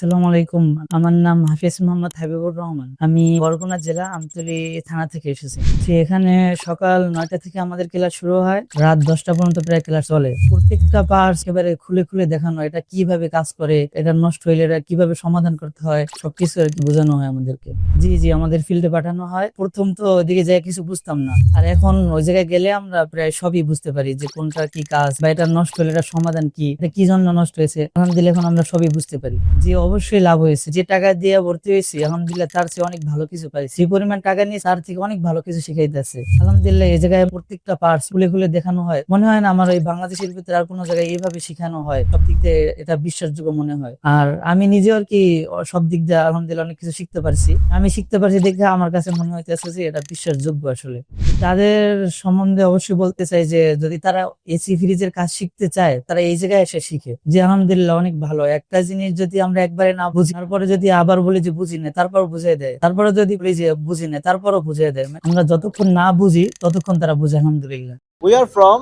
আসসালামু আলাইকুম। আমার নাম হাফিজ মোহাম্মদ হাবিবুর রহমান। আমি বরগুনা জেলা আমতলী থানা থেকে এসেছি। এখানে সকাল ৯টা থেকে আমাদের ক্লাস শুরু হয়, রাত 10টা পর্যন্ত প্রায় ক্লাস চলে। প্রত্যেকটা পার্টস একেবারে খুলে খুলে দেখানো, এটা কিভাবে কাজ করে, এটা নষ্ট হইলে এটা কিভাবে সমাধান করতে হয়, সবকিছু আর কি বোঝানো হয় আমাদেরকে। জি জি, আমাদের ফিল্ডে পাঠানো হয়। প্রথম তো ওইদিকে যাই কিছু বুঝতাম না, আর এখন ওই জায়গায় গেলে আমরা প্রায় সবই বুঝতে পারি যে কোনটা কি কাজ বা এটা নষ্ট হলে এটা সমাধান কি, এটা কি জন্য নষ্ট হয়েছে। আলহামদুলিল্লাহ এখন আমরা সবই বুঝতে পারি। জি অবশ্যই লাভ হয়েছে। যে টাকা দিয়ে ভর্তি হয়েছি আলহামদুলিল্লাহ তার চেয়ে অনেক ভালো কিছু পাই। যে পরিমাণ টাকা নিয়ে তার থেকে অনেক ভালো কিছু শিখাইতেছে আলহামদুলিল্লাহ। এই জায়গায় প্রত্যেকটা পার্টস খুলে খুলে দেখানো হয়। মনে হয় না আমার ওই বাংলাদেশের ভিতরে আর কোনো জায়গায় এইভাবে শেখানো হয়। সব দিক দিয়ে এটা বিশ্বাসযোগ্য মনে হয়। আর আমি নিজে আর কি সব দিক দিয়ে আলহামদুলিল্লাহ অনেক কিছু শিখতে পারছি। আমি শিখতে পারছি দেখে আমার কাছে মনে হইতেছে যে এটা বিশ্বাসযোগ্য আসলে। তাদের সম্বন্ধে অবশ্যই বলতে চাই যে যদি তারা এসি ফ্রিজের কাজ শিখতে চায় তারা এই জায়গায় এসে শিখে। যে আলহামদুলিল্লাহ অনেক ভালো। একটা জিনিস যদি আমরা একবারে না বুঝি, তারপরে যদি আবার বলি যে বুঝি না, তারপর বুঝিয়ে দেয়, তারপরে যদি বলি যে বুঝি না, তারপরও বুঝিয়ে দেয়। আমরা যতক্ষণ না বুঝি ততক্ষণ তারা বুঝে আলহামদুলিল্লাহ। We are from